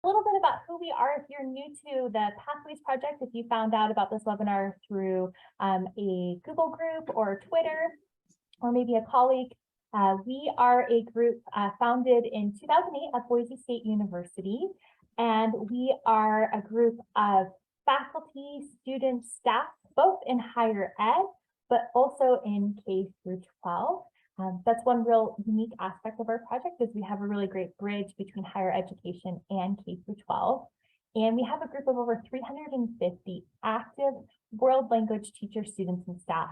A little bit about who we are. If you're new to the Pathways Project, if you found out about this webinar through a Google group or Twitter, or maybe a colleague, we are a group founded in 2008 at Boise State University, and we are a group of faculty, students, staff, both in higher ed, but also in K through 12. That's one real unique aspect of our project is we have a really great bridge between higher education and K through 12. And we have a group of over 350 active world language teachers, students, and staff.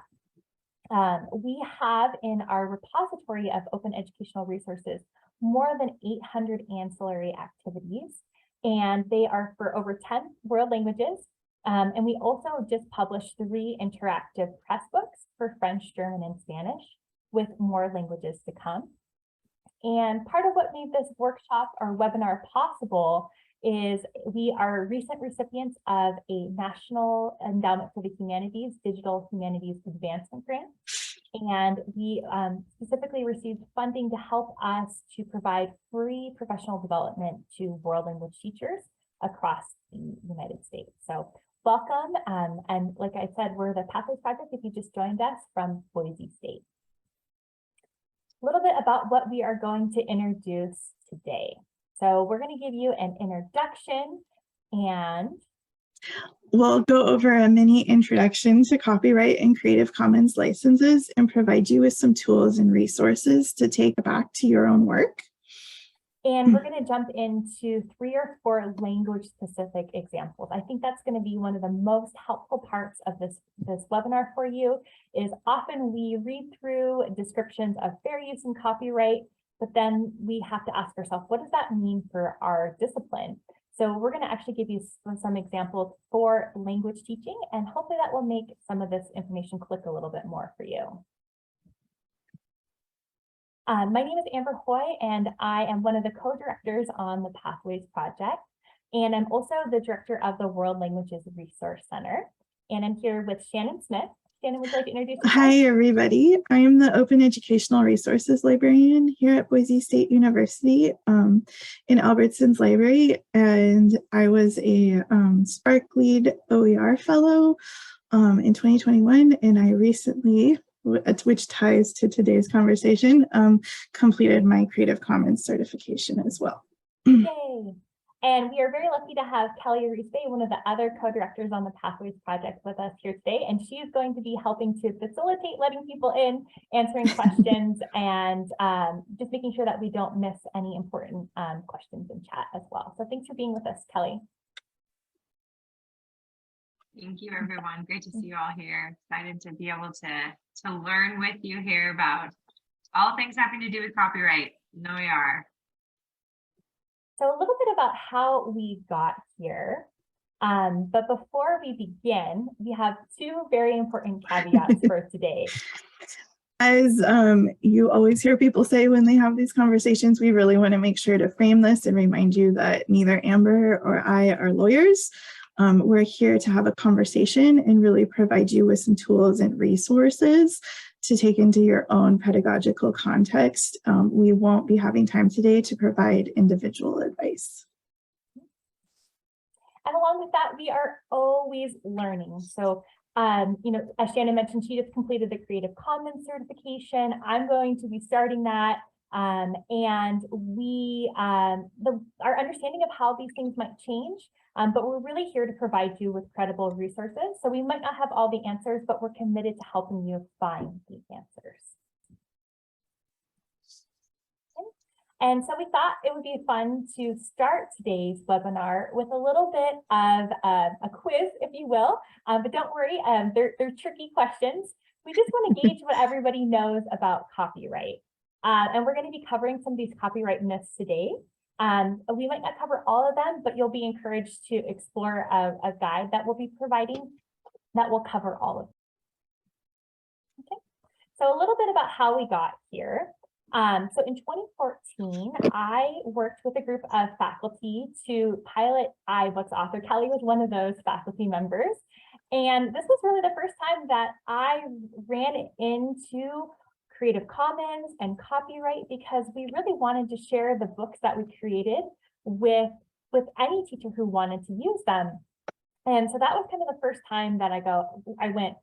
We have in our repository of open educational resources more than 800 ancillary activities, and they are for over 10 world languages. And we also just published 3 interactive press books for French, German, and Spanish, with more languages to come. And part of what made this workshop or webinar possible is we are recent recipients of a National Endowment for the Humanities Digital Humanities Advancement Grant. And we specifically received funding to help us to provide free professional development to world language teachers across the United States. So welcome. And like I said, we're the Pathways Project if you just joined us from Boise State. A little bit about what we are going to introduce today. So we're going to give you an introduction and we'll go over a mini introduction to copyright and Creative Commons licenses and provide you with some tools and resources to take back to your own work. And we're going to jump into 3 or 4 language specific examples. I think that's going to be one of the most helpful parts of this webinar for you is often we read through descriptions of fair use and copyright, but then we have to ask ourselves, what does that mean for our discipline? So we're going to actually give you some examples for language teaching, and hopefully that will make some of this information click a little bit more for you. My name is Amber Hoy, and I am one of the co-directors on the Pathways Project. And I'm also the director of the World Languages Resource Center. And I'm here with Shannon Smith. Shannon, would you like to introduce yourself? Hi, everybody. I am the Open Educational Resources Librarian here at Boise State University in Albertson's Library. And I was a Spark Lead OER Fellow in 2021, and I recently, which ties to today's conversation, completed my Creative Commons certification as well. Yay! And we are very lucky to have Kelly Arispe, one of the other co-directors on the Pathways Project, with us here today. And she is going to be helping to facilitate letting people in, answering questions, and just making sure that we don't miss any important questions in chat as well. So thanks for being with us, Kelly. Thank you, everyone. Great to see you all here. Excited to be able to learn with you here about all things having to do with copyright. No, we are. So a little bit about how we got here. But before we begin, we have 2 very important caveats for today. As you always hear people say when they have these conversations, we really want to make sure to frame this and remind you that neither Amber or I are lawyers. We're here to have a conversation and really provide you with some tools and resources to take into your own pedagogical context. We won't be having time today to provide individual advice. And along with that, we are always learning. So, you know, as Shannon mentioned, she just completed the Creative Commons certification. I'm going to be starting that. And we, our understanding of how these things might change, but we're really here to provide you with credible resources. So we might not have all the answers, but we're committed to helping you find the answers. Okay. And so we thought it would be fun to start today's webinar with a little bit of a quiz, if you will, but don't worry, they're tricky questions. We just want to gauge what everybody knows about copyright. And we're going to be covering some of these copyright myths today. We might not cover all of them, but you'll be encouraged to explore a guide that we'll be providing that will cover all of them. Okay, so a little bit about how we got here. So in 2014, I worked with a group of faculty to pilot iBooks Author. Kelly was one of those faculty members. And this was really the first time that I ran into Creative Commons and copyright because we really wanted to share the books that we created with with any teacher who wanted to use them. And so that was kind of the first time that I went,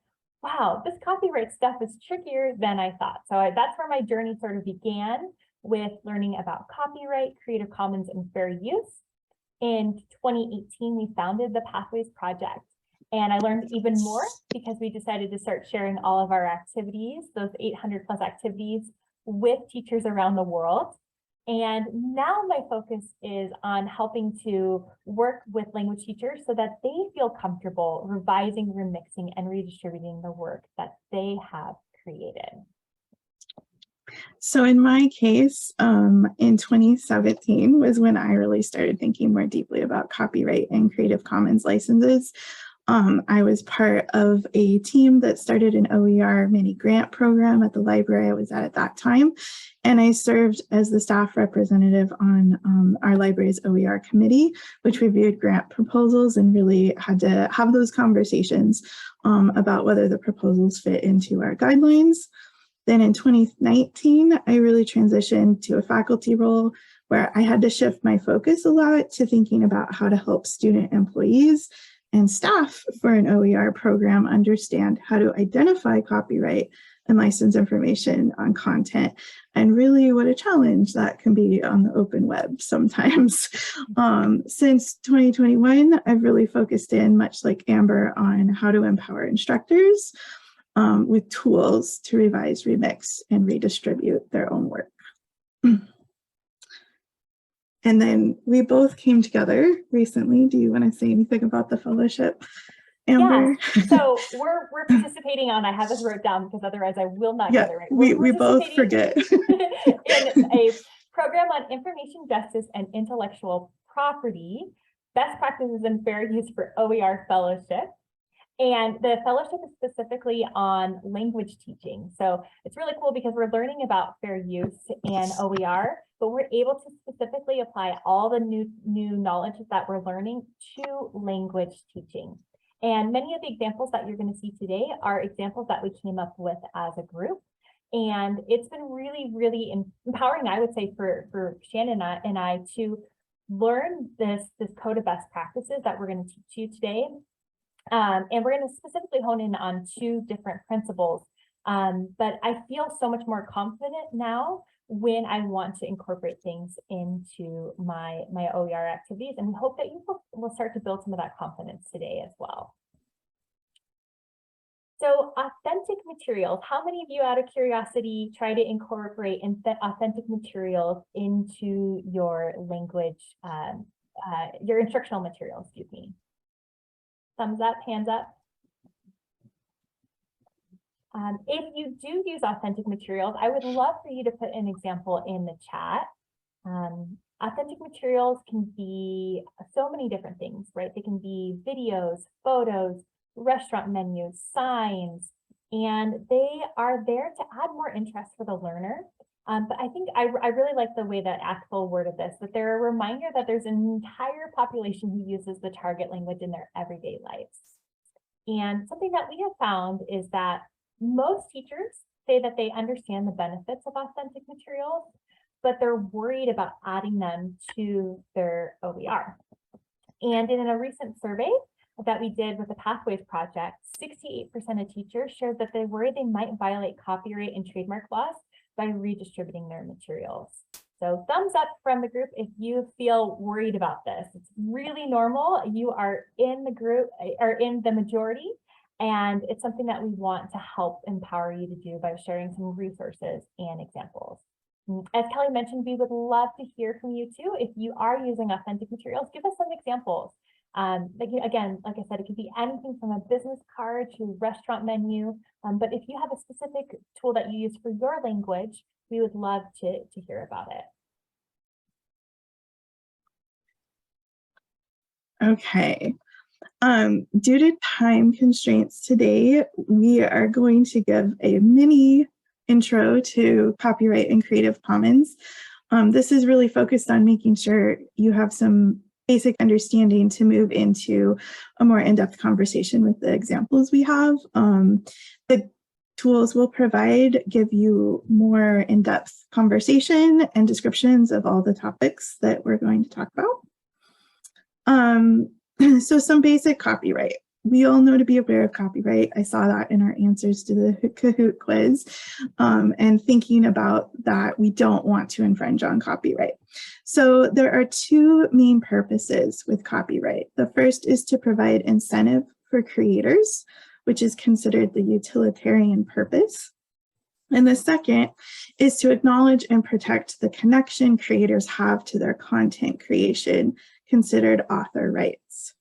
wow, this copyright stuff is trickier than I thought. So that's where my journey sort of began, with learning about copyright, Creative Commons, and fair use. In 2018, we founded the Pathways Project. And I learned even more because we decided to start sharing all of our activities, those 800 plus activities, with teachers around the world. And now my focus is on helping to work with language teachers so that they feel comfortable revising, remixing, and redistributing the work that they have created. So in my case, in 2017 was when I really started thinking more deeply about copyright and Creative Commons licenses. I was part of a team that started an OER mini grant program at the library I was at that time. And I served as the staff representative on our library's OER committee, which reviewed grant proposals and really had to have those conversations about whether the proposals fit into our guidelines. Then in 2019, I really transitioned to a faculty role where I had to shift my focus a lot to thinking about how to help student employees and staff for an OER program understand how to identify copyright and license information on content, and really what a challenge that can be on the open web sometimes. Since 2021, I've really focused in, much like Amber, on how to empower instructors with tools to revise, remix, and redistribute their own work. And then we both came together recently. Do you want to say anything about the fellowship, Amber? Yeah, so we're participating on, I have this wrote down because otherwise I will not get it right. We both forget. In a program on information justice and intellectual property, best practices and fair use for OER fellowship. And the fellowship is specifically on language teaching. So it's really cool because we're learning about fair use and OER, but we're able to specifically apply all the new knowledge that we're learning to language teaching. And many of the examples that you're going to see today are examples that we came up with as a group. And it's been really, really empowering, I would say, for Shannon and I to learn this code of best practices that we're going to teach you today. And we're going to specifically hone in on two different principles. But I feel so much more confident now when I want to incorporate things into my OER activities. And we hope that you will start to build some of that confidence today as well. So authentic materials, how many of you, out of curiosity, try to incorporate authentic materials into your language, your instructional materials, excuse me? Thumbs up, hands up. If you do use authentic materials, I would love for you to put an example in the chat. Authentic materials can be so many different things, right? They can be videos, photos, restaurant menus, signs, and they are there to add more interest for the learner. But I think I really like the way that Axel worded this, that they're a reminder that there's an entire population who uses the target language in their everyday lives. And something that we have found is that most teachers say that they understand the benefits of authentic materials, but they're worried about adding them to their OER. And in a recent survey that we did with the Pathways Project, 68% of teachers shared that they worry they might violate copyright and trademark laws by redistributing their materials. So thumbs up from the group if you feel worried about this. It's really normal. You are in the group or in the majority, and it's something that we want to help empower you to do by sharing some resources and examples. As Kelly mentioned, we would love to hear from you too. If you are using authentic materials, give us some examples. Again, like I said, it could be anything from a business card to restaurant menu. But if you have a specific tool that you use for your language, we would love to hear about it. Okay. Due to time constraints today, we are going to give a mini intro to copyright and Creative Commons. This is really focused on making sure you have some basic understanding to move into a more in-depth conversation with the examples we have. The tools we'll provide give you more in-depth conversation and descriptions of all the topics that we're going to talk about. So some basic copyright. We all know to be aware of copyright. I saw that in our answers to the Kahoot quiz. And thinking about that, we don't want to infringe on copyright. So there are two main purposes with copyright. The first is to provide incentive for creators, which is considered the utilitarian purpose. And the second is to acknowledge and protect the connection creators have to their content creation, considered author rights.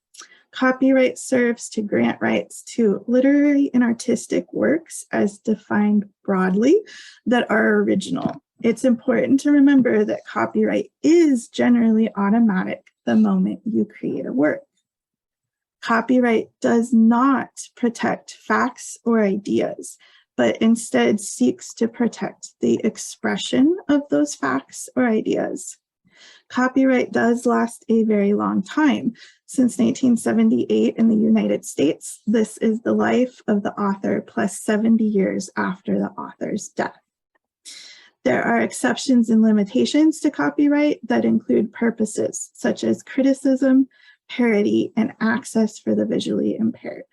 Copyright serves to grant rights to literary and artistic works as defined broadly that are original. It's important to remember that copyright is generally automatic the moment you create a work. Copyright does not protect facts or ideas, but instead seeks to protect the expression of those facts or ideas. Copyright does last a very long time. Since 1978 in the United States, this is the life of the author plus 70 years after the author's death. There are exceptions and limitations to copyright that include purposes such as criticism, parody, and access for the visually impaired.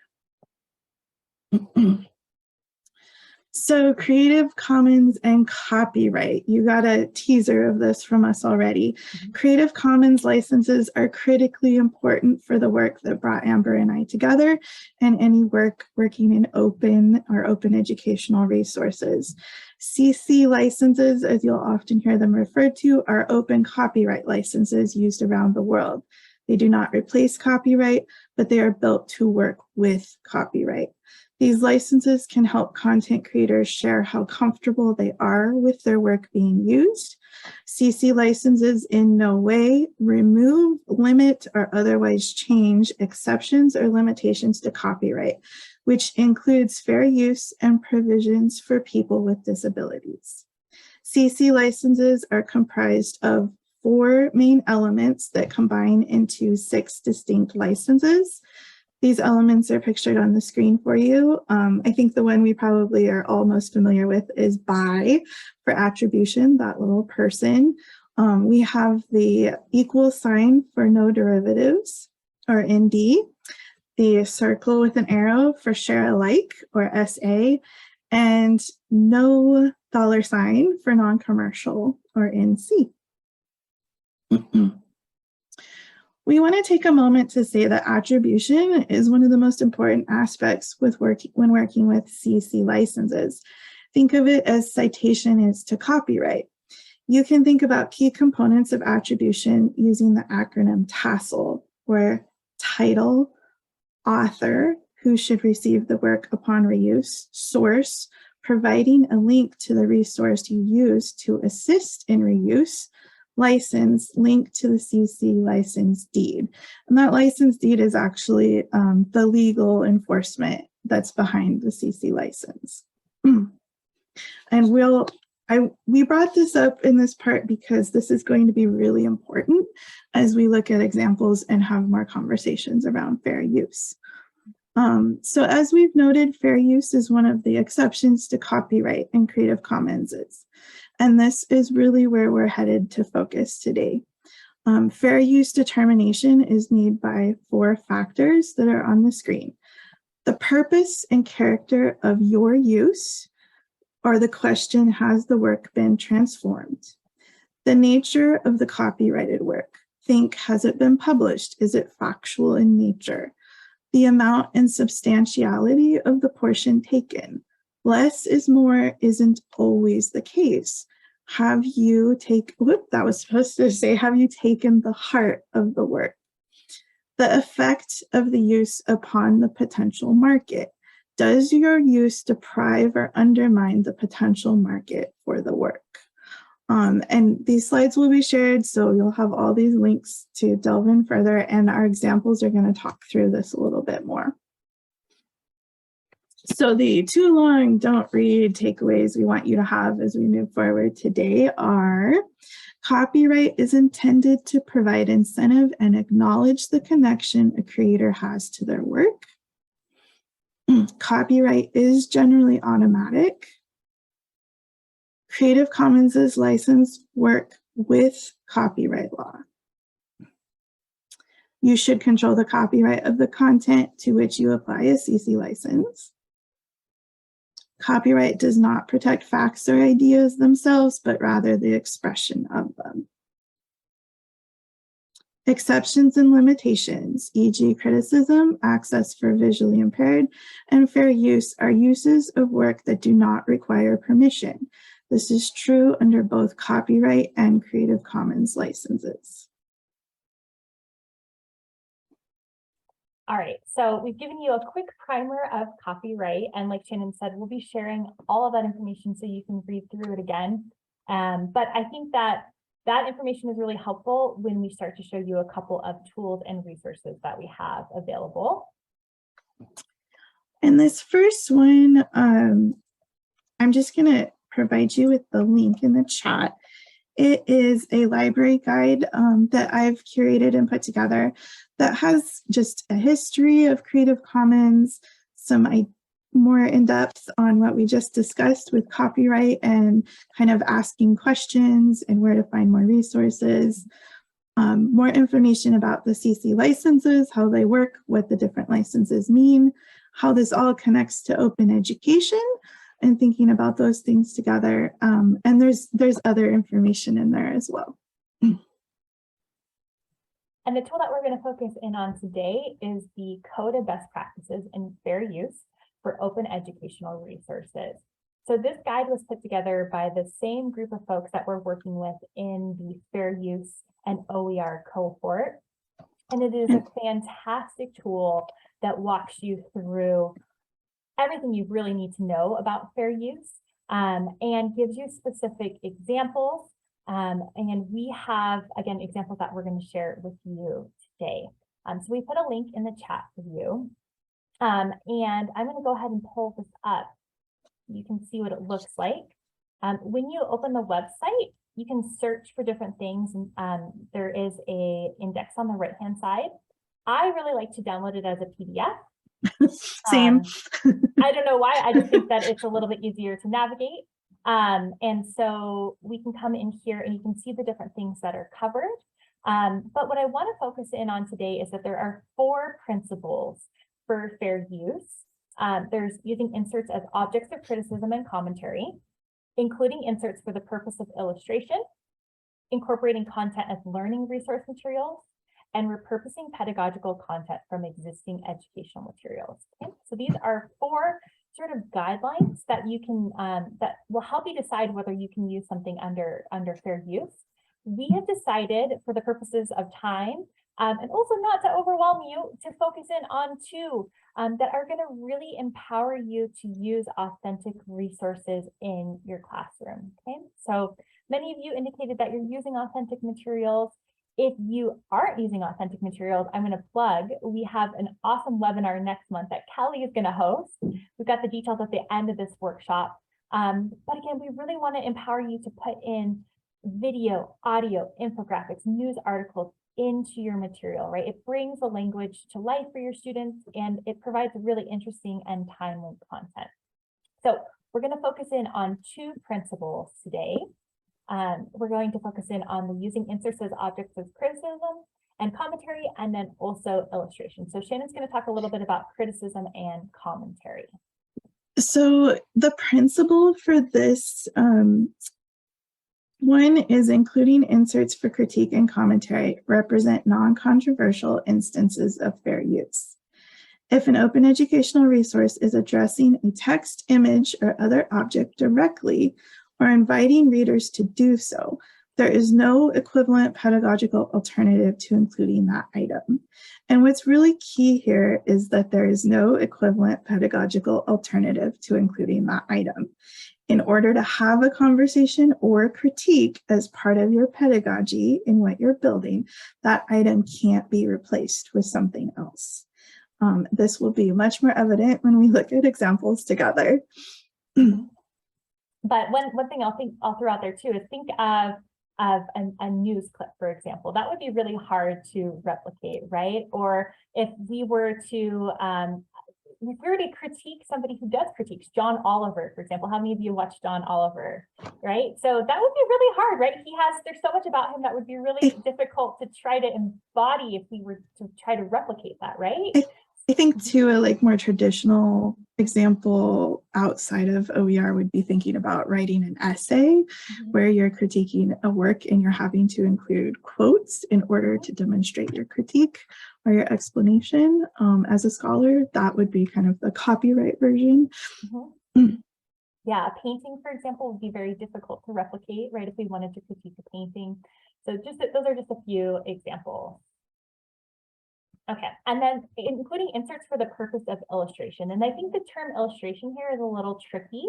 So Creative Commons and copyright, you got a teaser of this from us already. Creative Commons licenses are critically important for the work that brought Amber and I together and any work working in open or open educational resources. CC licenses, as you'll often hear them referred to, are open copyright licenses used around the world. They do not replace copyright, but they are built to work with copyright. These licenses can help content creators share how comfortable they are with their work being used. CC licenses in no way remove, limit, or otherwise change exceptions or limitations to copyright, which includes fair use and provisions for people with disabilities. CC licenses are comprised of 4 main elements that combine into 6 distinct licenses. These elements are pictured on the screen for you. I think the one we probably are all most familiar with is by for attribution, that little person. We have the equal sign for no derivatives, or ND, the circle with an arrow for share alike, or SA, and no $ for non-commercial, or NC. We want to take a moment to say that attribution is one of the most important aspects when working with CC licenses. Think of it as citation is to copyright. You can think about key components of attribution using the acronym TASL, where title, author, who should receive the work upon reuse, source, providing a link to the resource you use to assist in reuse, license, link to the CC license deed. And that license deed is actually the legal enforcement that's behind the CC license. And we brought this up in this part because this is going to be really important as we look at examples and have more conversations around fair use. So as we've noted, fair use is one of the exceptions to copyright and Creative Commons. And this is really where we're headed to focus today. Fair use determination is made by 4 factors that are on the screen. The purpose and character of your use, or the question, has the work been transformed? The nature of the copyrighted work. Think, has it been published? Is it factual in nature? The amount and substantiality of the portion taken. Less is more isn't always the case. Have you taken the heart of the work? The effect of the use upon the potential market. Does your use deprive or undermine the potential market for the work? And these slides will be shared, so you'll have all these links to delve in further, and our examples are going to talk through this a little bit more. So the too long, don't read takeaways we want you to have as we move forward today are: copyright is intended to provide incentive and acknowledge the connection a creator has to their work. Copyright is generally automatic. Creative Commons' license work with copyright law. You should control the copyright of the content to which you apply a CC license. Copyright does not protect facts or ideas themselves, but rather the expression of them. Exceptions and limitations, e.g. criticism, access for visually impaired, and fair use are uses of work that do not require permission. This is true under both copyright and Creative Commons licenses. All right, so we've given you a quick primer of copyright, and like Shannon said, we'll be sharing all of that information so you can read through it again. But I think that information is really helpful when we start to show you a couple of tools and resources that we have available. And this first one, I'm just going to provide you with the link in the chat. It is a library guide that I've curated and put together that has just a history of Creative Commons, some more in depth on what we just discussed with copyright and kind of asking questions and where to find more resources, more information about the CC licenses, how they work, what the different licenses mean, how this all connects to open education, and thinking about those things together. And there's other information in there as well. And the tool that we're going to focus in on today is the Code of Best Practices and Fair Use for Open Educational Resources. So this guide was put together by the same group of folks that we're working with in the Fair Use and OER cohort. And it is a fantastic tool that walks you through everything you really need to know about fair use and gives you specific examples. And we have, again, examples that we're going to share with you today. So we put a link in the chat for you. And I'm going to go ahead and pull this up. You can see what it looks like. When you open the website, you can search for different things. And there is an index on the right-hand side. I really like to download it as a PDF. Same. I don't know why. I just think that it's a little bit easier to navigate. And so we can come in here and you can see the different things that are covered. But what I want to focus in on today is that there are 4 principles for fair use. There's using inserts as objects of criticism and commentary, including inserts for the purpose of illustration, incorporating content as learning resource materials, and repurposing pedagogical content from existing educational materials. Okay? So these are 4 sort of guidelines that you can that will help you decide whether you can use something under fair use. We have decided, for the purposes of time, and also not to overwhelm you, to focus in on 2 that are going to really empower you to use authentic resources in your classroom. Okay, so many of you indicated that you're using authentic materials. If you aren't using authentic materials, I'm going to plug, we have an awesome webinar next month that Kelly is going to host. We've got the details at the end of this workshop. But again, we really want to empower you to put in video, audio, infographics, news articles into your material, right? It brings the language to life for your students and it provides really interesting and timely content. So we're going to focus in on 2 principles today. We're going to focus in on the using inserts as objects of criticism and commentary, and then also illustration. So Shannon's going to talk a little bit about criticism and commentary. So the principle for this one is including inserts for critique and commentary represent non-controversial instances of fair use. If an open educational resource is addressing a text, image, or other object directly, or inviting readers to do so, there is no equivalent pedagogical alternative to including that item. And what's really key here is that there is no equivalent pedagogical alternative to including that item. In order to have a conversation or critique as part of your pedagogy in what you're building, that item can't be replaced with something else. This will be much more evident when we look at examples together. But one thing I'll throw out there too is think of a news clip, for example. That would be really hard to replicate, right? Or if we were to if we were to critique somebody who does critiques, John Oliver, for example, how many of you watched John Oliver, right? So that would be really hard, right? There's so much about him that would be really difficult to try to embody if we were to try to replicate that, right? I think too, a like more traditional example outside of OER would be thinking about writing an essay where you're critiquing a work and you're having to include quotes in order to demonstrate your critique or your explanation. As a scholar, that would be kind of the copyright version. Yeah, a painting, for example, would be very difficult to replicate, right? If we wanted to critique a painting. So those are just a few examples. Okay, and then including inserts for the purpose of illustration. And I think the term illustration here is a little tricky.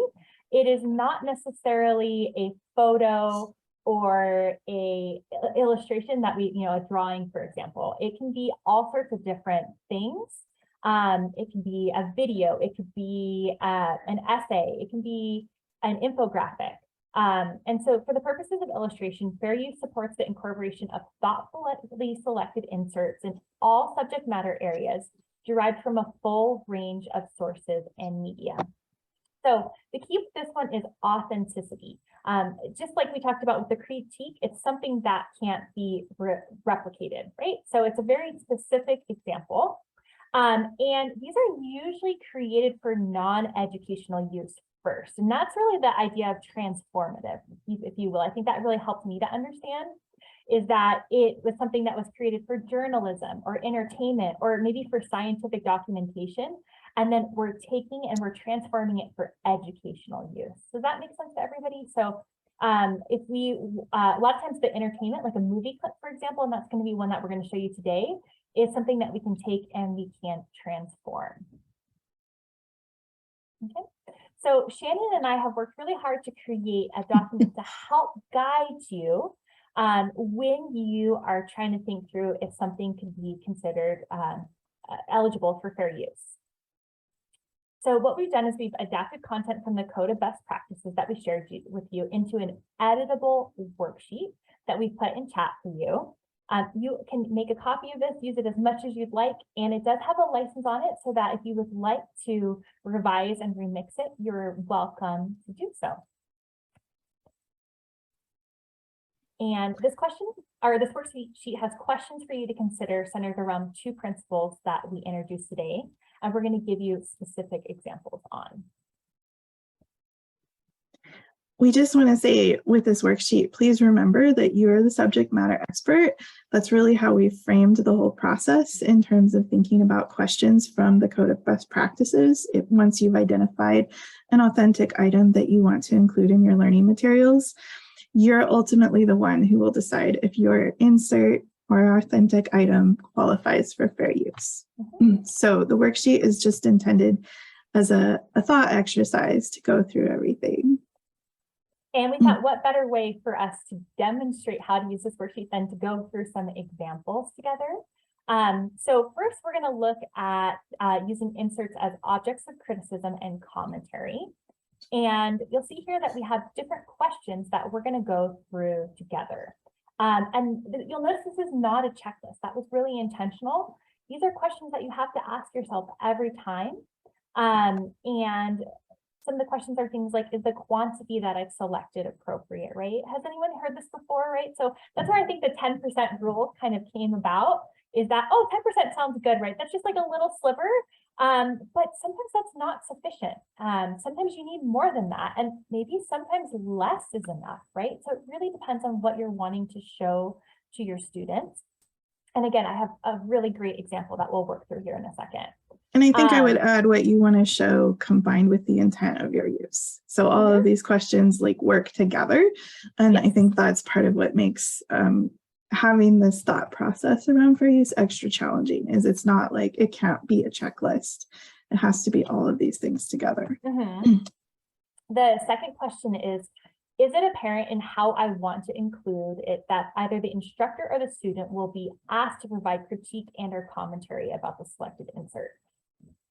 It is not necessarily a photo or a illustration that a drawing, for example. It can be all sorts of different things. It can be a video, it could be an essay, it can be an infographic. And so for the purposes of illustration, fair use supports the incorporation of thoughtfully selected inserts in all subject matter areas derived from a full range of sources and media. So the key with this one is authenticity. Just like we talked about with the critique, it's something that can't be replicated, right? So it's a very specific example. And these are usually created for non-educational use first. And that's really the idea of transformative, if you will. I think that really helped me to understand is that it was something that was created for journalism or entertainment or maybe for scientific documentation. And then we're taking and we're transforming it for educational use. Does that make sense to everybody? So if we, a lot of times the entertainment, like a movie clip, for example, and that's going to be one that we're going to show you today, is something that we can take and we can transform. Okay, so Shannon and I have worked really hard to create a document to help guide you when you are trying to think through if something could be considered eligible for fair use. So what we've done is we've adapted content from the Code of Best Practices that we shared with you into an editable worksheet that we put in chat for you. You can make a copy of this, use it as much as you'd like, and it does have a license on it so that if you would like to revise and remix it, you're welcome to do so. And this worksheet has questions for you to consider centered around two principles that we introduced today, and we're going to give you specific examples on. We just want to say with this worksheet, please remember that you are the subject matter expert. That's really how we framed the whole process in terms of thinking about questions from the Code of Best Practices. Once you've identified an authentic item that you want to include in your learning materials, you're ultimately the one who will decide if your insert or authentic item qualifies for fair use. So the worksheet is just intended as a thought exercise to go through everything. And we thought, what better way for us to demonstrate how to use this worksheet than to go through some examples together. So first, we're going to look at using inserts as objects of criticism and commentary. And you'll see here that we have different questions that we're going to go through together. And you'll notice this is not a checklist. That was really intentional. These are questions that you have to ask yourself every time. And some of the questions are things like, is the quantity that I've selected appropriate, right? Has anyone heard this before, right? So that's where I think the 10% rule kind of came about, is that, oh, 10% sounds good, right? That's just like a little sliver, but sometimes that's not sufficient. Sometimes you need more than that, and maybe sometimes less is enough, right? So it really depends on what you're wanting to show to your students. And again, I have a really great example that we'll work through here in a second. And I think I would add what you want to show combined with the intent of your use. So all of these questions like work together. And I think that's part of what makes having this thought process around fair use extra challenging, is it's not like it can't be a checklist. It has to be all of these things together. The second question is it apparent in how I want to include it that either the instructor or the student will be asked to provide critique and or commentary about the selected insert?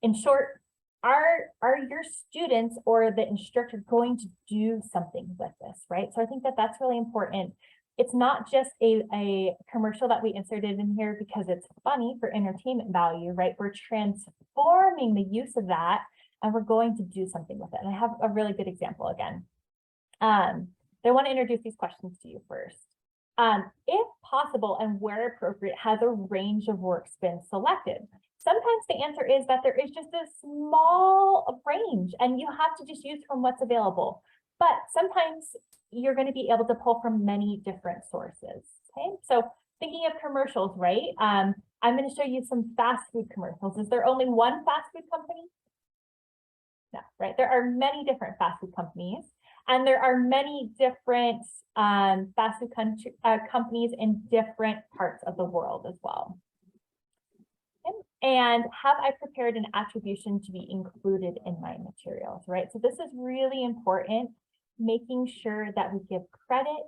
In short, are your students or the instructor going to do something with this, right? So I think that that's really important It's not just a commercial that we inserted in here because it's funny for entertainment value, right? We're transforming the use of that and we're going to do something with it. And I have a really good example again. I want to introduce these questions to you first. If possible and where appropriate, has a range of works been selected? Sometimes the answer is that there is just a small range and you have to just use from what's available. But sometimes you're going to be able to pull from many different sources. Okay, so thinking of commercials, right? I'm going to show you some fast food commercials. Is there only one fast food company? No, right? There are many different fast food companies, and there are many different fast food companies in different parts of the world as well. And have I prepared an attribution to be included in my materials, right? So this is really important, making sure that we give credit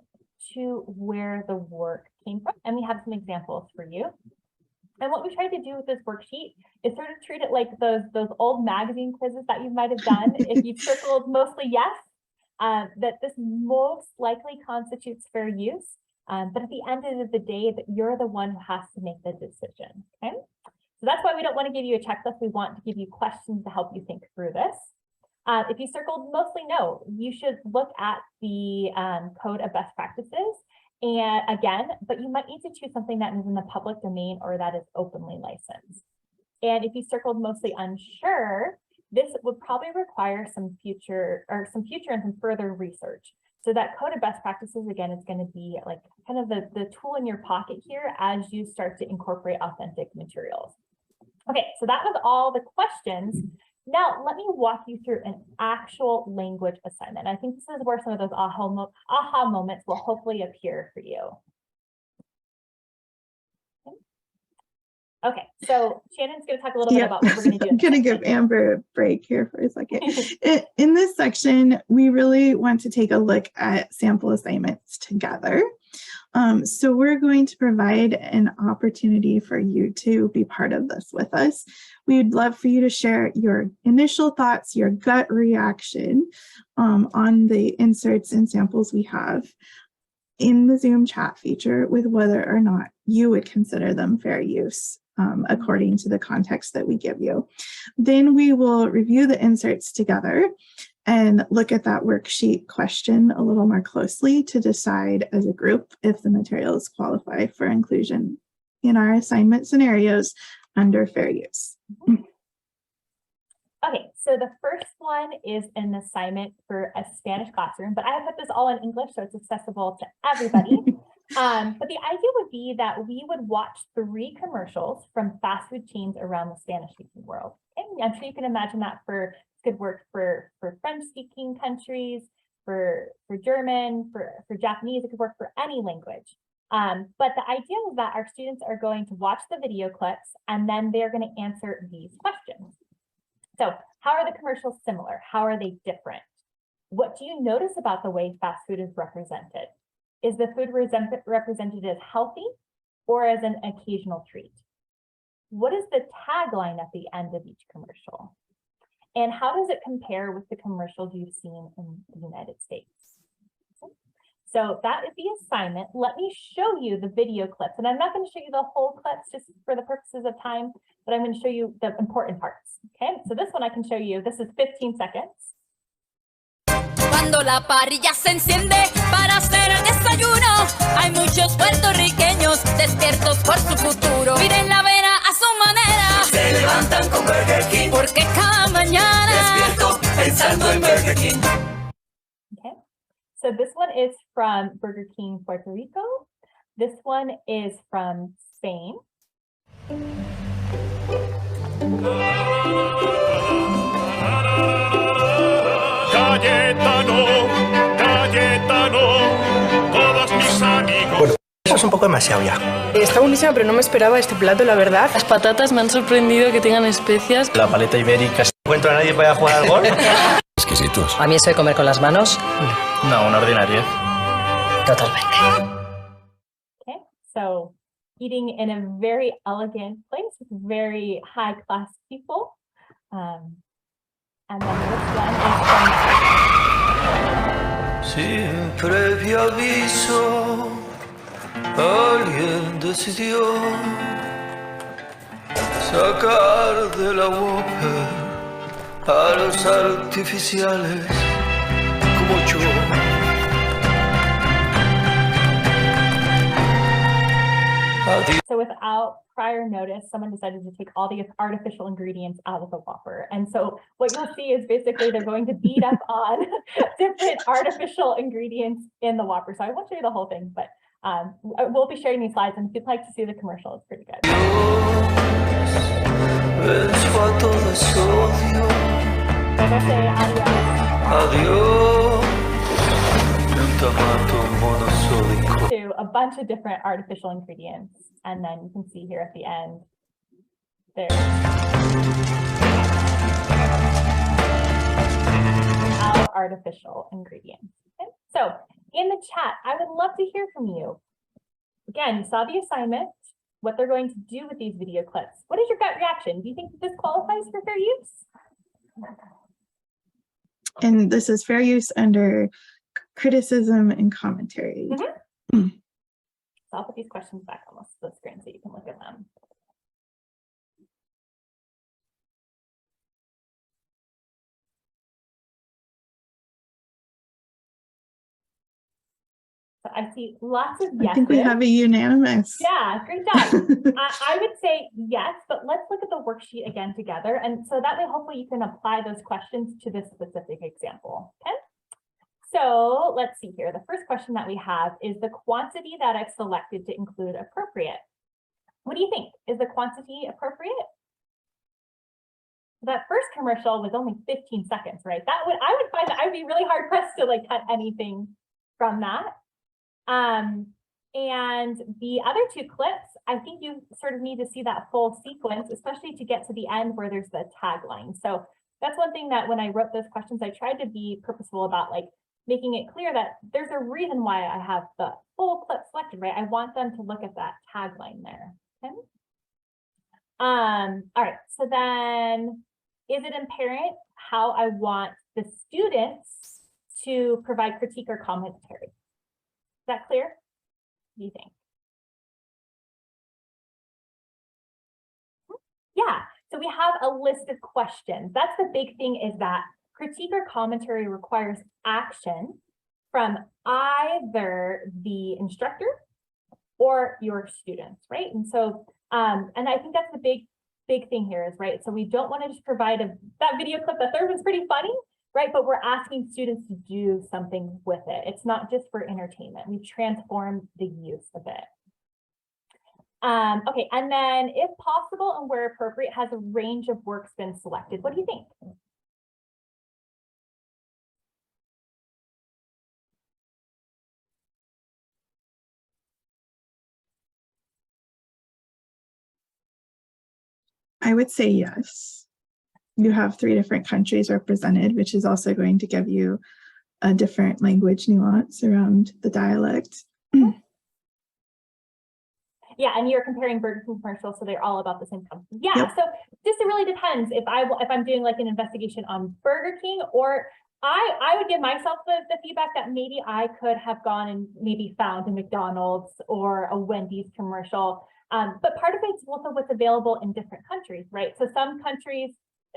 to where the work came from. And we have some examples for you. And what we tried to do with this worksheet is sort of treat it like those old magazine quizzes that you might have done. If you've circled mostly yes, that this most likely constitutes fair use. But at the end of the day, that you're the one who has to make the decision, okay? So that's why we don't want to give you a checklist. We want to give you questions to help you think through this. If you circled mostly no, you should look at the code of best practices. And again, but you might need to choose something that is in the public domain or that is openly licensed. And if you circled mostly unsure, this would probably require some future and some further research. So that code of best practices, again, is going to be like kind of the tool in your pocket here as you start to incorporate authentic materials. Okay, so that was all the questions. Now, let me walk you through an actual language assignment. I think this is where some of those aha moments will hopefully appear for you. Okay, so Shannon's going to talk a little bit about what we're going to do. I'm going to give Amber a break here for a second. In this section, we really want to take a look at sample assignments together. So we're going to provide an opportunity for you to be part of this with us. We'd love for you to share your initial thoughts, your gut reaction on the inserts and samples we have in the Zoom chat feature with whether or not you would consider them fair use according to the context that we give you. Then we will review the inserts together and look at that worksheet question a little more closely to decide as a group if the materials qualify for inclusion in our assignment scenarios under fair use. Okay, so the first one is an assignment for a Spanish classroom, but I have put this all in English, so it's accessible to everybody. But the idea would be that we would watch 3 commercials from fast food chains around the Spanish-speaking world. And I'm sure you can imagine that could work for French-speaking countries, for German, for Japanese. It could work for any language. But the idea is that our students are going to watch the video clips and then they're going to answer these questions. So how are the commercials similar? How are they different? What do you notice about the way fast food is represented? Is the food represented as healthy or as an occasional treat? What is the tagline at the end of each commercial? And how does it compare with the commercials you've seen in the United States? So that is the assignment. Let me show you the video clips. And I'm not going to show you the whole clips just for the purposes of time, but I'm going to show you the important parts. Okay, so this one I can show you. This is 15 seconds. Cuando la parrilla se enciende para hacer el desayuno, hay muchos puertorriqueños despiertos por su futuro. Piden la avena a su manera, se levantan con Burger King, porque cada mañana despierto pensando en Burger King. Okay, so this one is from Burger King, Puerto Rico. This one is from Spain. Todos mis amigos. Bueno, eso es un poco demasiado ya. Está buenísima, pero no me esperaba este plato, la verdad. Las patatas me han sorprendido que tengan especias. La paleta ibérica. ¿No encuentro a nadie para jugar al golf? Exquisitos. A mí eso de comer con las manos. No, una ordinaria. Totalmente. Okay, so eating in a very elegant place with very high class people. And then this one is from Sin previo aviso, Alguien decidió sacar de la Whopper a los artificiales como yo. So without prior notice, someone decided to take all the artificial ingredients out of the Whopper. And so what you'll see is basically they're going to beat up on different artificial ingredients in the Whopper. So I won't show you the whole thing, but we'll be sharing these slides. And if you'd like to see the commercial, it's pretty good. Adiós. To a bunch of different artificial ingredients. And then you can see here at the end, there's our artificial ingredients. Okay? So in the chat, I would love to hear from you. Again, you saw the assignment, what they're going to do with these video clips. What is your gut reaction? Do you think that this qualifies for fair use? And this is fair use under criticism and commentary. Mm-hmm. So I'll put these questions back on the screen so you can look at them. So I see lots of yeses. I think we have a unanimous. Yeah, great job. I would say yes, but let's look at the worksheet again together. And so that way, hopefully you can apply those questions to this specific example. Okay. So let's see here. The first question that we have is the quantity that I've selected to include appropriate. What do you think? Is the quantity appropriate? That first commercial was only 15 seconds, right? I would find that I would be really hard pressed to like cut anything from that. And the other two clips, I think you sort of need to see that full sequence, especially to get to the end where there's the tagline. So that's one thing that when I wrote those questions, I tried to be purposeful about like making it clear that there's a reason why I have the full clip selected, right? I want them to look at that tagline there. Okay. All right, so then is it apparent how I want the students to provide critique or commentary? Is that clear? What do you think? Yeah, so we have a list of questions. That's the big thing, is that critique or commentary requires action from either the instructor or your students, right? And so, and I think that's the big thing here is, right? So we don't want to just provide that video clip. The third was pretty funny, right? But we're asking students to do something with it. It's not just for entertainment. We've transformed the use of it. Okay, and then if possible and where appropriate, has a range of works been selected? What do you think? I would say yes. You have 3 different countries represented, which is also going to give you a different language nuance around the dialect. Yeah, and you're comparing Burger King commercials, so they're all about the same company. Yeah, Yep. So just it really depends if I'm doing like an investigation on Burger King, or I would give myself the feedback that maybe I could have gone and maybe found a McDonald's or a Wendy's commercial. But part of it's also what's available in different countries, right? So some countries,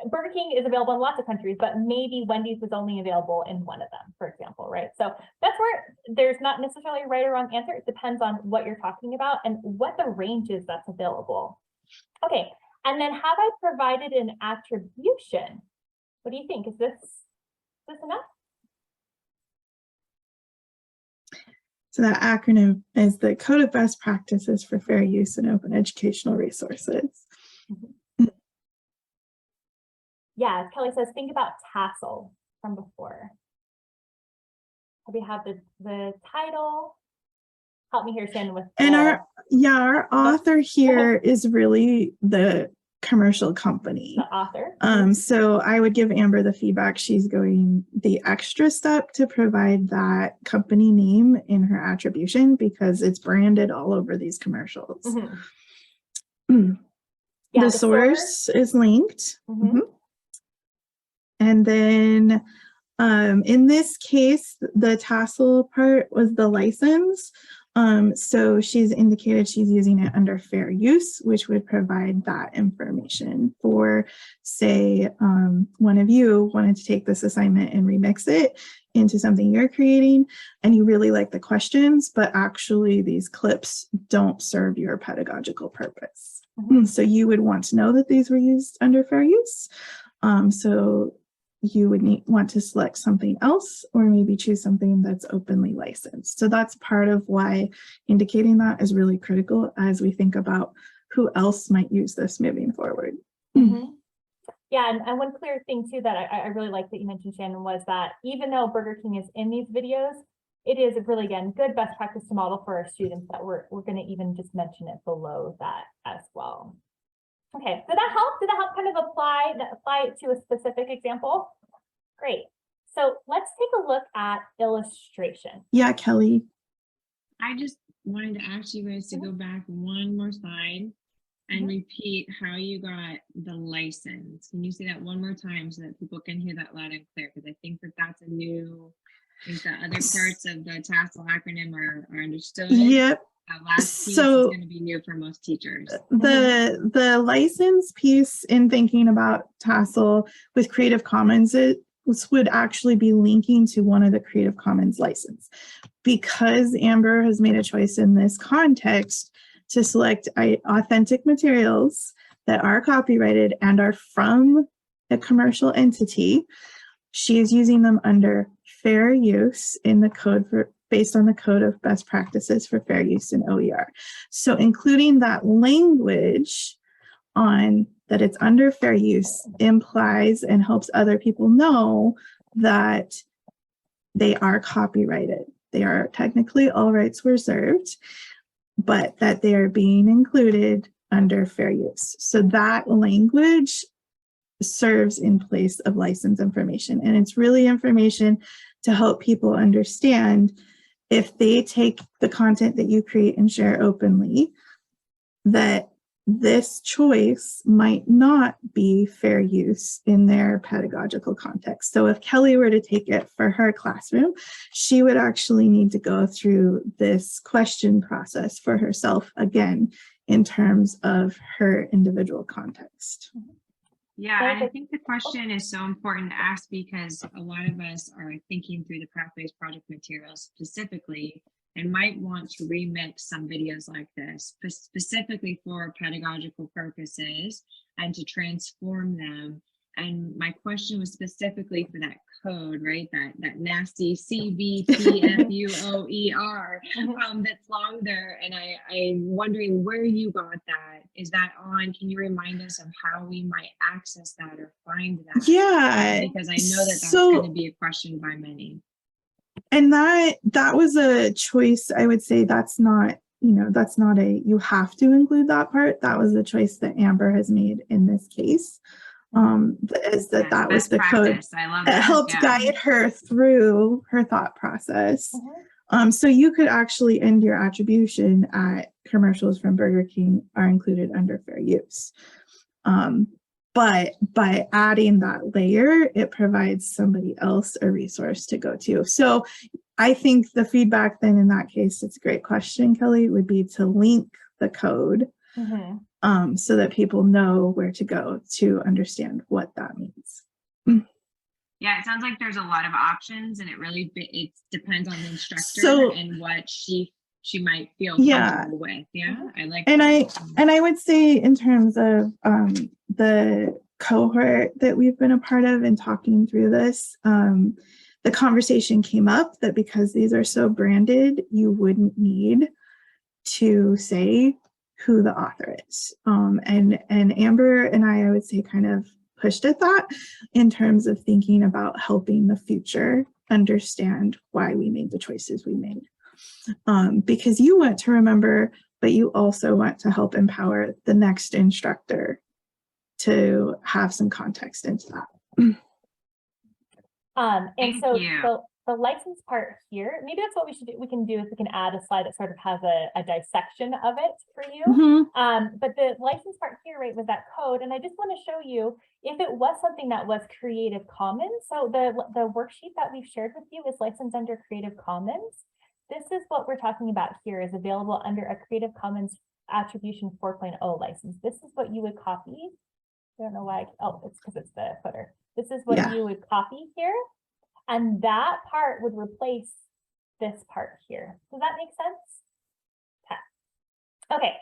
Burger King is available in lots of countries, but maybe Wendy's is only available in one of them, for example, right? So that's where there's not necessarily a right or wrong answer. It depends on what you're talking about and what the range is that's available. Okay, and then have I provided an attribution? What do you think? Is this enough? So that acronym is the Code of Best Practices for Fair Use in Open Educational Resources. Mm-hmm. Yeah, Kelly says, think about tassel from before. We have the title. Help me here, Shannon, with and our author here is really the commercial company. The author. So I would give Amber the feedback. She's going the extra step to provide that company name in her attribution because it's branded all over these commercials. Mm-hmm. Yeah, the source is linked. Mm-hmm. Mm-hmm. And then in this case, the tassel part was the license. So she's indicated she's using it under fair use, which would provide that information for, say, one of you wanted to take this assignment and remix it into something you're creating, and you really like the questions, but actually these clips don't serve your pedagogical purpose. So you would want to know that these were used under fair use. So you would want to select something else, or maybe choose something that's openly licensed. So that's part of why indicating that is really critical as we think about who else might use this moving forward. Yeah, and one clear thing too that I really like that you mentioned, Shannon, was that even though Burger King is in these videos, it is really, again, good best practice to model for our students that we're going to even just mention it below that as well. Okay, did that help? Did that help kind of apply it to a specific example? Great. So let's take a look at illustration. Yeah, Kelly. I just wanted to ask you guys to go back one more slide and repeat how you got the license. Can you say that one more time so that people can hear that loud and clear? Because I think that that's a new, I think the other parts of the TASL acronym are understood. Yep. That last piece So is going to be new for most teachers. The license piece in thinking about TASL with Creative Commons, it would actually be linking to one of the Creative Commons license. Because Amber has made a choice in this context to select authentic materials that are copyrighted and are from a commercial entity, she is using them under fair use in the code based on the code of best practices for fair use in OER. So including that language on that it's under fair use implies and helps other people know that they are copyrighted. They are technically all rights reserved, but that they are being included under fair use. So that language serves in place of license information. And it's really information to help people understand if they take the content that you create and share openly, that this choice might not be fair use in their pedagogical context. So if Kelly were to take it for her classroom, she would actually need to go through this question process for herself again, in terms of her individual context. Yeah, and I think the question is so important to ask because a lot of us are thinking through the Pathways project materials specifically and might want to remix some videos like this specifically for pedagogical purposes and to transform them. And my question was specifically for that code, right? That nasty CVTFUOER that's long there. And I'm wondering where you got that. Is that on? Can you remind us of how we might access that or find that? Yeah. Because I know that that's going to be a question by many. And that was a choice. I would say that's not, that's not you have to include that part. That was a choice that Amber has made in this case. Is that was the code that helped guide her through her thought process. So you could actually end your attribution at commercials from Burger King are included under fair use. But by adding that layer, it provides somebody else a resource to go to. So I think the feedback then in that case, it's a great question, Kelly, would be to link the code so that people know where to go to understand what that means. Yeah, it sounds like there's a lot of options and it depends on the instructor and what she might feel comfortable with. Yeah, I like and that. I would say in terms of the cohort that we've been a part of in talking through this, the conversation came up that because these are so branded, you wouldn't need to say who the author is. And Amber and I would say kind of pushed at that in terms of thinking about helping the future understand why we made the choices we made. Because you want to remember, but you also want to help empower the next instructor to have some context into that. And so the license part here, maybe that's what we should do. We can add a slide that sort of has a dissection of it for you. But the license part here, right, was that code. And I just want to show you if it was something that was Creative Commons. So the worksheet that we've shared with you is licensed under Creative Commons. this is what we're talking about here is available under a Creative Commons Attribution 4.0 license. This is what you would copy. I don't know why. Oh, it's because it's the footer. This is what you would copy here. And that part would replace this part here. Does that make sense? Okay,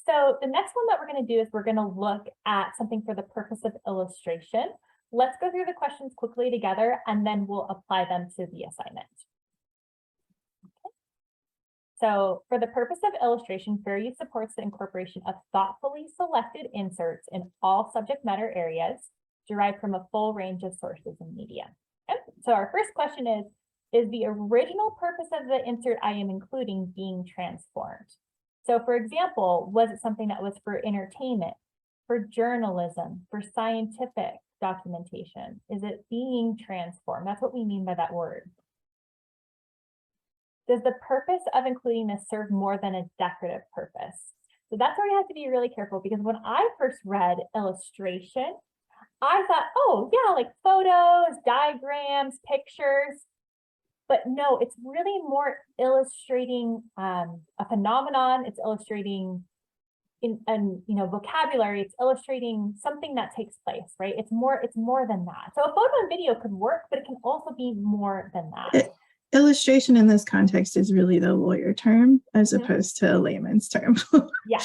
so the next one that we're going to do is we're going to look at something for the purpose of illustration. Let's go through the questions quickly together, and then we'll apply them to the assignment. Okay. So for the purpose of illustration, fair use supports the incorporation of thoughtfully selected inserts in all subject matter areas derived from a full range of sources and media. Okay. So our first question is the original purpose of the insert I am including being transformed? So for example, was it something that was for entertainment, for journalism, for scientific documentation? Is it being transformed? That's what we mean by that word. Does the purpose of including this serve more than a decorative purpose? So that's where you have to be really careful, because when I first read illustration, I thought, oh yeah, like photos, diagrams, pictures. But no, it's really more illustrating a phenomenon. It's illustrating vocabulary. It's illustrating something that takes place, right? It's more than that. So a photo and video could work, but it can also be more than that. Illustration in this context is really the lawyer term as opposed to a layman's term. Yeah.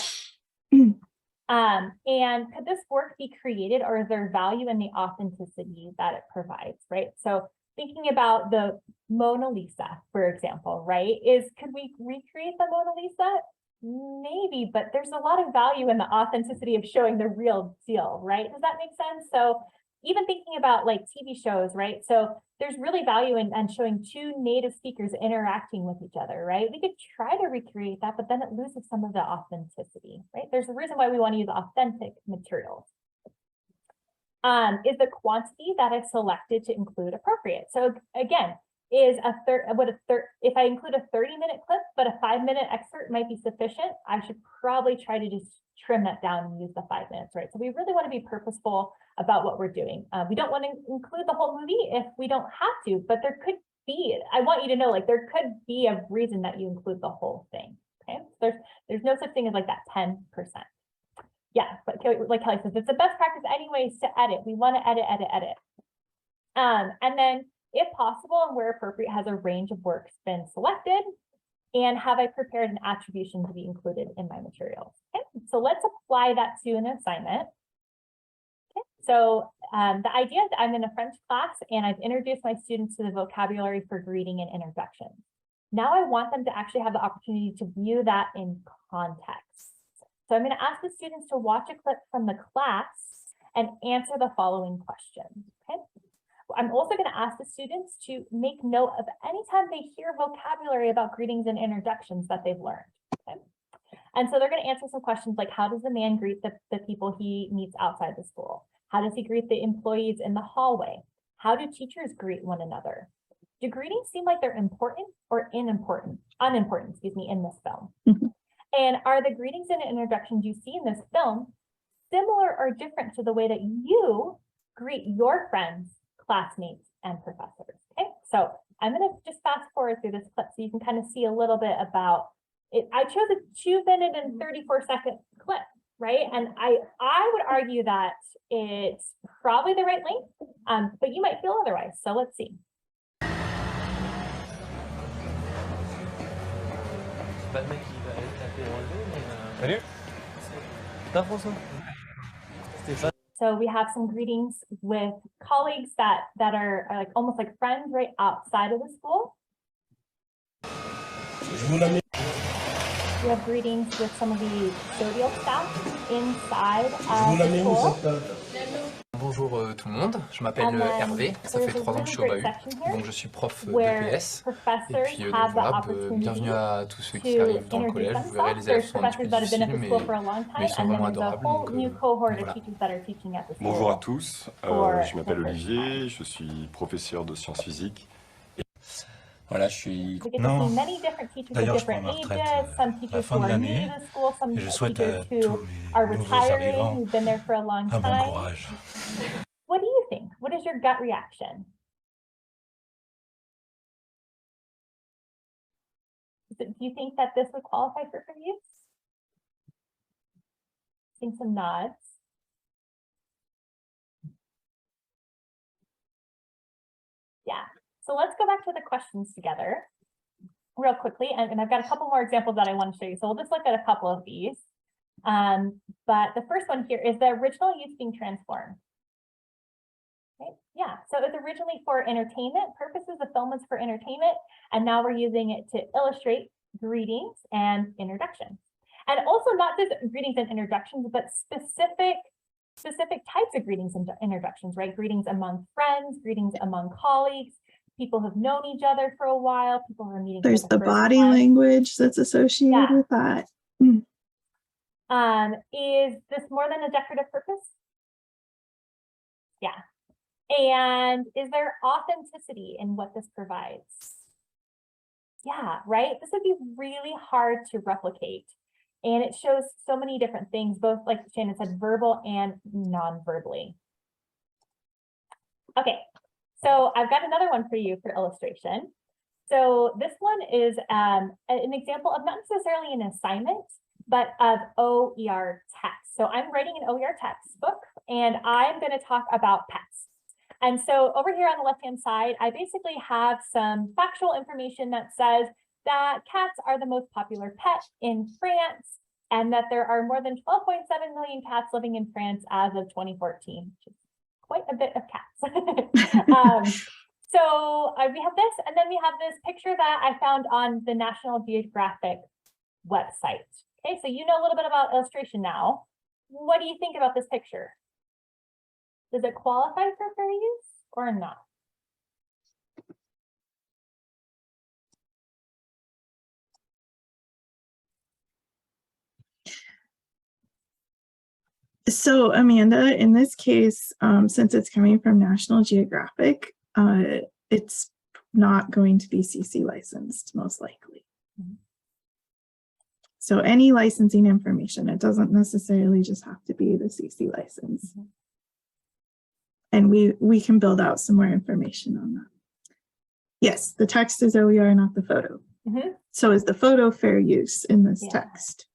And could this work be created, or is there value in the authenticity that it provides, right? So thinking about the Mona Lisa, for example, right? Could we recreate the Mona Lisa? Maybe, but there's a lot of value in the authenticity of showing the real deal, right? Does that make sense? So even thinking about like TV shows, right? So there's really value in showing two native speakers interacting with each other, right? We could try to recreate that, but then it loses some of the authenticity, right? There's a reason why we want to use authentic materials. Is the quantity that is selected to include appropriate? So again, if I include a 30-minute clip, but a 5-minute excerpt might be sufficient, I should probably try to just trim that down and use the 5 minutes, right? So we really want to be purposeful about what we're doing. We don't want to include the whole movie if we don't have to, but there could be, I want you to know, like there could be a reason that you include the whole thing, okay? There's no such thing as like that 10%. Yeah, but like Kelly says, it's the best practice anyways to edit. We want to edit. And then if possible and where appropriate, has a range of works been selected, and have I prepared an attribution to be included in my materials? Okay, so let's apply that to an assignment. Okay, so the idea is I'm in a French class and I've introduced my students to the vocabulary for greeting and introduction. Now I want them to actually have the opportunity to view that in context. So I'm going to ask the students to watch a clip from the class and answer the following questions. Okay. I'm also going to ask the students to make note of any time they hear vocabulary about greetings and introductions that they've learned. Okay. And so they're going to answer some questions like, how does the man greet the people he meets outside the school? How does he greet the employees in the hallway? How do teachers greet one another? Do greetings seem like they're important or unimportant, in this film? Mm-hmm. And are the greetings and introductions you see in this film similar or different to the way that you greet your friends, classmates, and professors? Okay, so I'm going to just fast forward through this clip so you can kind of see a little bit about it. I chose a 2-minute and 34-second clip, right? And I would argue that it's probably the right length, but you might feel otherwise. So let's see. So we have some greetings with colleagues that are like almost like friends right outside of the school. We have greetings with some of the custodial staff inside of the school. Bonjour tout le monde, je m'appelle Hervé, ça fait 3 ans que je suis au Bahut, donc je suis prof de PS. Et puis voilà, bienvenue à tous ceux qui arrivent dans le collège, vous verrez les élèves sont un petit peu difficiles, mais ils sont vraiment adorables, donc voilà. Bonjour à tous, je m'appelle Olivier, je suis professeur de sciences physiques. Voilà, je suis... Non, d'ailleurs je prends ma retraite à la fin de l'année et je souhaite à tous les nouveaux arrivants un bon courage. What do you think? What is your gut reaction? Do you think that this would qualify for fair use? Seeing some nods. Yeah, so let's go back to the questions together real quickly. And I've got a couple more examples that I want to show you. So we'll just look at a couple of these. But the first one here is the original use being transformed. Okay. Yeah, so it was originally for entertainment purposes. The film was for entertainment, and now we're using it to illustrate greetings and introductions. And also not just greetings and introductions, but specific types of greetings and introductions, right? Greetings among friends, greetings among colleagues, people who've known each other for a while, people who are meeting. There's the body language that's associated with that. Is this more than a decorative purpose? Yeah. And is there authenticity in what this provides? Yeah, right? This would be really hard to replicate. And it shows so many different things, both like Shannon said, verbal and non-verbally. Okay, so I've got another one for you for illustration. So this one is an example of not necessarily an assignment, but of OER text. So I'm writing an OER textbook, and I'm going to talk about pets. And so over here on the left-hand side, I basically have some factual information that says that cats are the most popular pet in France, and that there are more than 12.7 million cats living in France as of 2014, which is quite a bit of cats. So we have this, and then we have this picture that I found on the National Geographic website. Okay, so you know a little bit about illustration now. What do you think about this picture? Does it qualify for fair use or not? So Amanda, in this case, since it's coming from National Geographic, it's not going to be CC licensed, most likely. So any licensing information, it doesn't necessarily just have to be the CC license. And we can build out some more information on that. Yes, the text is OER, not the photo. So is the photo fair use in this text?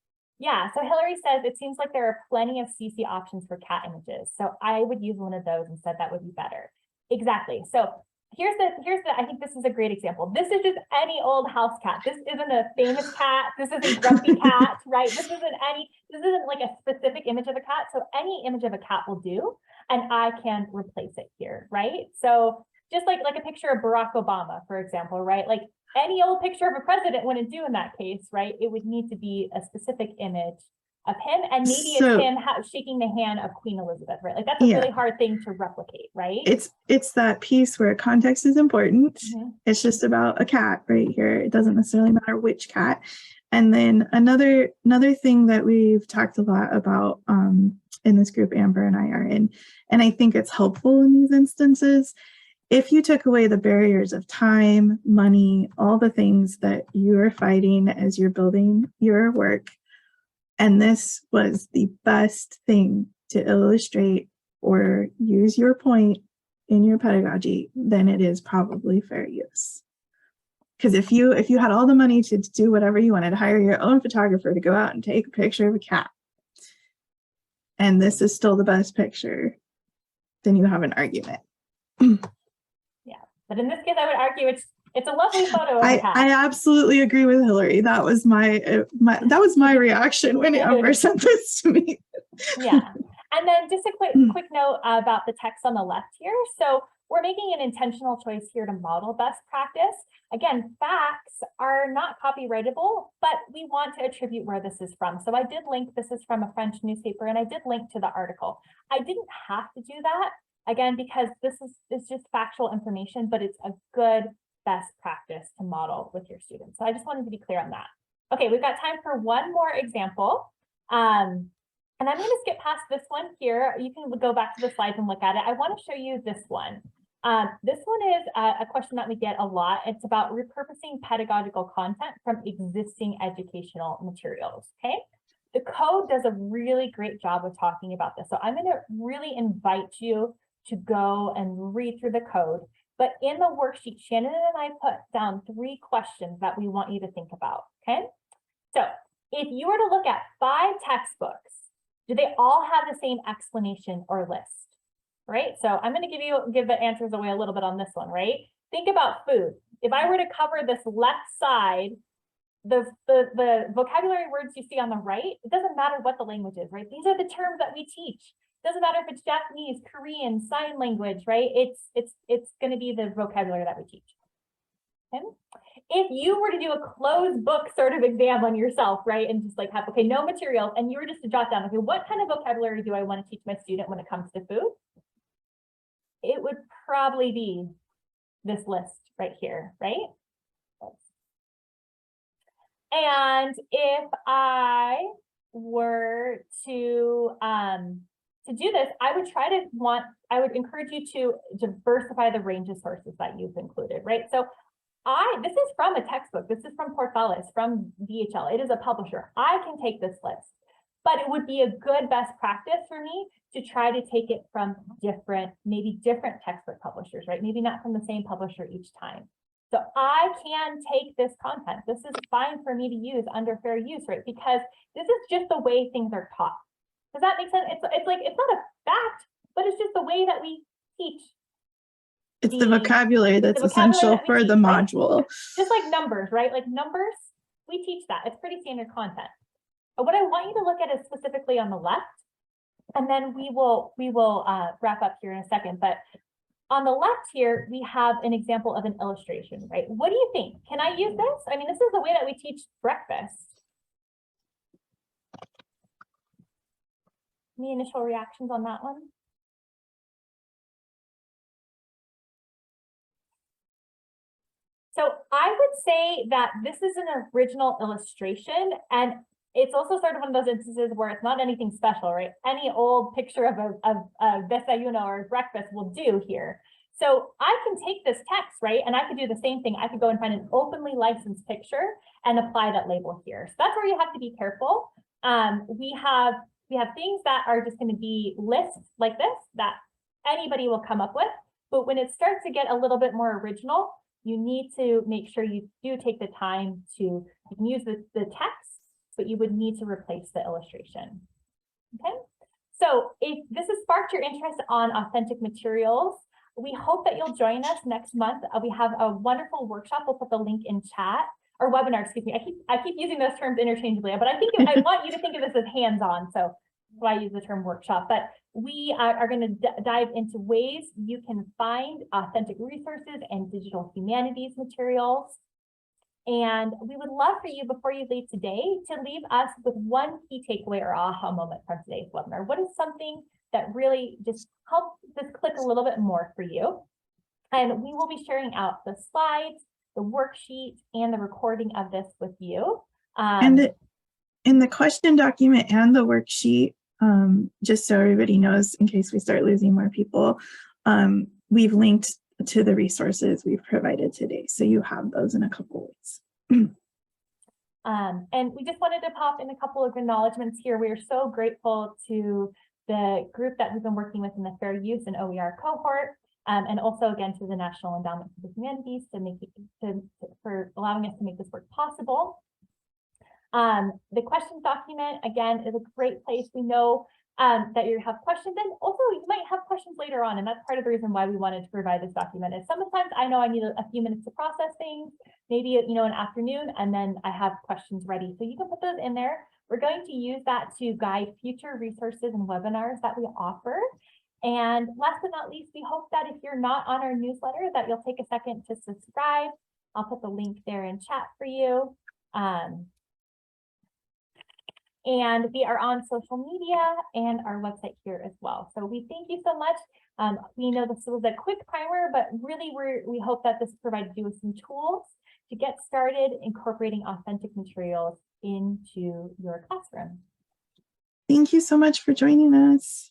Yeah, so Hillary says it seems like there are plenty of CC options for cat images. So I would use one of those instead. That would be better. Exactly. So here's the, I think this is a great example. This is just any old house cat. This isn't a famous cat. This isn't Grumpy Cat, right? This isn't like a specific image of a cat. So any image of a cat will do, and I can replace it here, right? So just like a picture of Barack Obama, for example, right? Like any old picture of a president wouldn't do in that case, right? It would need to be a specific image of him, and maybe it's him shaking the hand of Queen Elizabeth, right? Like that's a really hard thing to replicate, right? It's that piece where context is important. It's just about a cat right here. It doesn't necessarily matter which cat. And then another thing that we've talked a lot about in this group Amber and I are in, and I think it's helpful in these instances, if you took away the barriers of time, money, all the things that you're fighting as you're building your work, and this was the best thing to illustrate or use your point in your pedagogy, then it is probably fair use. Because if you had all the money to do whatever you wanted, hire your own photographer to go out and take a picture of a cat, and this is still the best picture, then you have an argument. But in this case, I would argue it's a lovely photo of a cat. I absolutely agree with Hillary. That was my reaction when Amber sent this to me. Yeah, and then just a quick note about the text on the left here. So we're making an intentional choice here to model best practice. Again, facts are not copyrightable, but we want to attribute where this is from. So I did link, this is from a French newspaper, and I did link to the article. I didn't have to do that. Again, because this is just factual information, but it's a good best practice to model with your students. So I just wanted to be clear on that. Okay, we've got time for one more example. And I'm going to skip past this one here. You can go back to the slides and look at it. I want to show you this one. This one is a question that we get a lot. It's about repurposing pedagogical content from existing educational materials, okay? The code does a really great job of talking about this. So I'm going to really invite you to go and read through the code. But in the worksheet, Shannon and I put down 3 questions that we want you to think about, okay? So if you were to look at 5 textbooks, do they all have the same explanation or list, right? So I'm going to give the answers away a little bit on this one, right? Think about food. If I were to cover this left side, the vocabulary words you see on the right, it doesn't matter what the language is, right? These are the terms that we teach. It doesn't matter if it's Japanese, Korean, sign language, right? It's going to be the vocabulary that we teach. Okay? If you were to do a closed book sort of exam on yourself, right, and just like have, okay, no materials, and you were just to jot down, okay, what kind of vocabulary do I want to teach my student when it comes to food? It would probably be this list right here, right? And if I were to do this, I would encourage you to diversify the range of sources that you've included, right? So this is from a textbook. This is from Portales, from DHL. It is a publisher. I can take this list, but it would be a good best practice for me to try to take it from maybe different textbook publishers, right? Maybe not from the same publisher each time. So I can take this content. This is fine for me to use under fair use, right? Because this is just the way things are taught. Does that make sense? It's like, it's not a fact, but it's just the way that we teach. It's the vocabulary that's essential for the module. Right? Just like numbers, right? Like numbers, we teach that. It's pretty standard content. But what I want you to look at is specifically on the left, and then we will wrap up here in a second. But on the left here, we have an example of an illustration, right? What do you think? Can I use this? I mean, this is the way that we teach breakfast. Any initial reactions on that one? So I would say that this is an original illustration, and it's also sort of one of those instances where it's not anything special, right? Any old picture of a desayuno or breakfast will do here. So I can take this text, right? And I could do the same thing. I could go and find an openly licensed picture and apply that label here. So that's where you have to be careful. We have things that are just going to be lists like this that anybody will come up with. But when it starts to get a little bit more original, you need to make sure you do take the time to, you can use the text, but you would need to replace the illustration. Okay, so if this has sparked your interest on authentic materials, we hope that you'll join us next month. We have a wonderful workshop. We'll put the link in chat, or webinar, excuse me. I keep using those terms interchangeably, but I think I want you to think of this as hands-on, so why I use the term workshop. But we are going to dive into ways you can find authentic resources and digital humanities materials. And we would love for you, before you leave today, to leave us with one key takeaway or aha moment from today's webinar. What is something that really just helped this click a little bit more for you? And we will be sharing out the slides, the worksheet, and the recording of this with you. And in the question document and the worksheet, just so everybody knows, in case we start losing more people, we've linked to the resources we've provided today. So you have those in a couple ways. And we just wanted to pop in a couple of acknowledgements here. We are so grateful to the group that we've been working with in the Fair Use and OER cohort, and also again to the National Endowment for the Humanities for allowing us to make this work possible. The questions document, again, is a great place. We know that you have questions, and also you might have questions later on, and that's part of the reason why we wanted to provide this document. Is sometimes I know I need a few minutes to process things, maybe an afternoon, and then I have questions ready. So you can put those in there. We're going to use that to guide future resources and webinars that we offer. And last but not least, we hope that if you're not on our newsletter, that you'll take a second to subscribe. I'll put the link there in chat for you. And we are on social media and our website here as well. So we thank you so much. We know this was a quick primer, but really we hope that this provided you with some tools to get started incorporating authentic materials into your classroom. Thank you so much for joining us.